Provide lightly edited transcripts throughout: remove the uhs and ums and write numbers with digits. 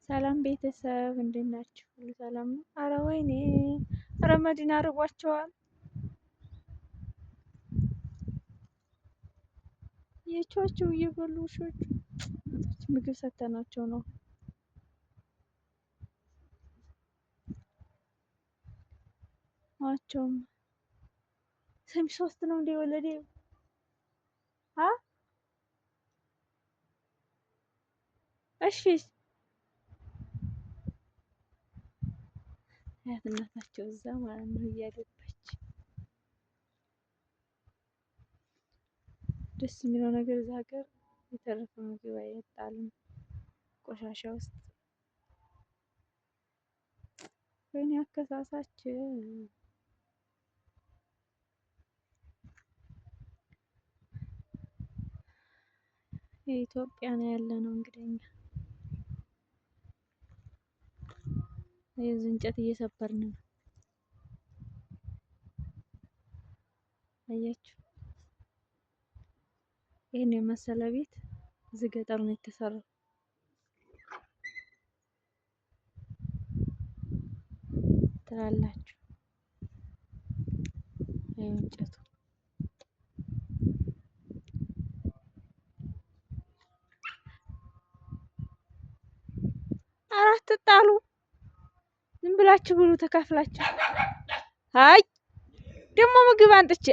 ሰላም ቤተሰብ እንዴት ናችሁ? ሁሉ ሰላም ነው? አረ ወይኔ አረ መዲና አርቧቸዋል። የቿቸው እየበሉ ውሾቹ ምግብ ሰተናቸው ነው። ዋቸውም ሰሚ 3 ነው እንደ ወለደ እሺ አያት እናታቸው እዛ ማለት ነው እያደባች። ደስ የሚለው ነገር እዛ ሀገር የተረፈ ምግብ አይጣልም ቆሻሻ ውስጥ። ወይኔ አከሳሳቸው። የኢትዮጵያ ነው ያለ ነው እንግዲህ እኛ የዚህ እንጨት እየሰበርን ነው። አያችሁ ይሄን የመሰለ ቤት እዚህ ገጠር ነው የተሰራው ትላላችሁ። እንጨቱ አራት ጣሉ ዝም ብላችሁ ብሉ ተካፍላችሁ። አይ ደግሞ ምግብ አንጥቼ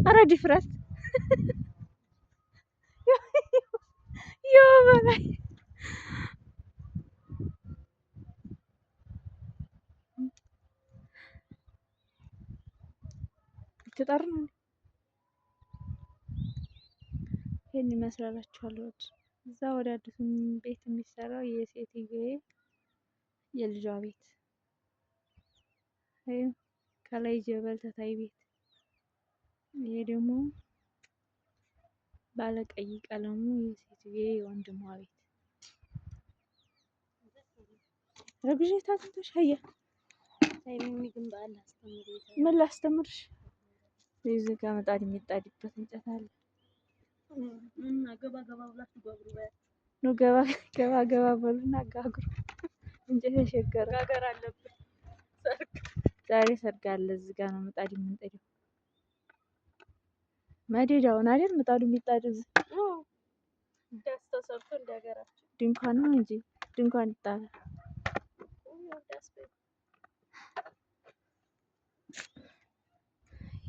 አረ ድፍረት ይው በላይ ትጠር ነው። ይሄን ይመስላችኋል። እዛ ወደ አዲሱ ቤት የሚሰራው የሴትዬ የልጇ ቤት ከላይ ጀበል ተታይ ቤት። ይሄ ደግሞ ባለቀይ ቀለሙ የሴትዬ የወንድሟ ቤት። ረብሼታ ተሻየ ምን ላስተምርሽ? እዚህ ጋር ምጣድ የሚጣድበት እንጨት አለ። ገባ ገባ በሉና ጋግሩ። እንጨት የሸገረ ጋገር አለብን። ዛሬ ሰርግ አለ። እዚህ ጋር ነው ምጣድ የምንጥደው። መደዳውን አይደል ምጣዱ የሚጣደው እዚህ ዳስ ተሰርቶ እንደሀገራችን ድንኳን ነው እንጂ ድንኳን ይጣላል።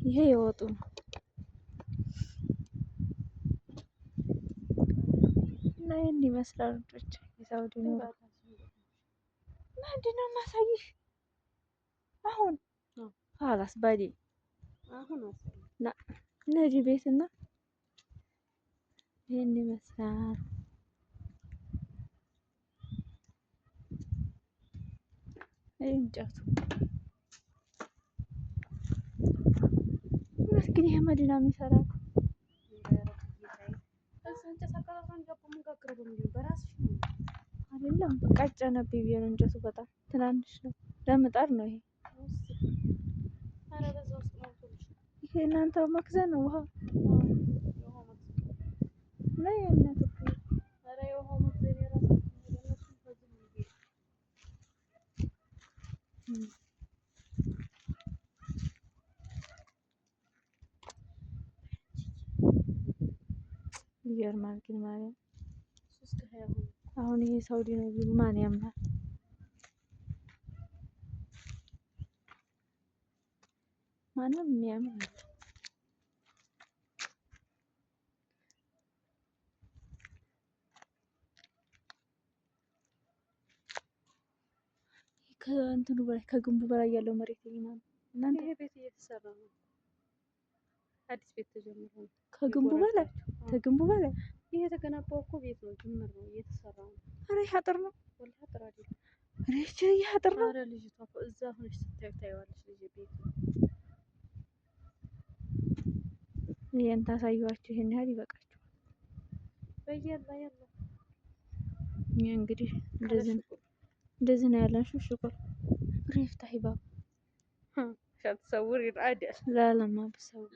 ይሄ የወጡ ነው እና ይሄን ይመስላል። ልጆች የሳውዲ ነው። ምንድን ነው የማሳይሽ አሁን ሀላስ ባዲ አሁን ና እነዚህ ቤትና ይሄን ይመስላል። እንጨቱ መስኪን ይሄ መዲና የሚሰራ አይደለም። ቀጨነብኝ ቢሆን እንጨቱ በጣም ትናንሽ ነው። ለምጣድ ነው ይሄ። ይሄ እናንተ መክዘን ነው ውሃ ላይ እናንተ ይገርማል ግን ማለት አሁን ይሄ ሳውዲ ነው ቢሉ ማን ያምናል? ማንም የሚያምን ከእንትኑ በላይ ከግንቡ በላይ ያለው መሬት ይሄ እናንተ ይሄ ቤት እየተሰራ ነው። አዲስ ቤት ተጀምሮ ነው። ከግንቡ በላይ ይሄ የተገነባው እኮ ቤት ነው። ጅምር ነው እየተሰራ ነው። አረ ይሄ አጥር ነው። ወላሂ አጥር አይደለም። አረ ይሄ አጥር ነው። አረ ልጅቷ እዛ ሆነሽ ስታዩ ታይዋለሽ። ልጅ ቤት ይሄን ታሳዩዋችሁ። ይሄን ያህል ይበቃችኋል። በየላ ያለው እንግዲህ እንደዚህ ነው ያለን። ሽኩር ريفتحي باب شاتصوري العادة لا ما بصور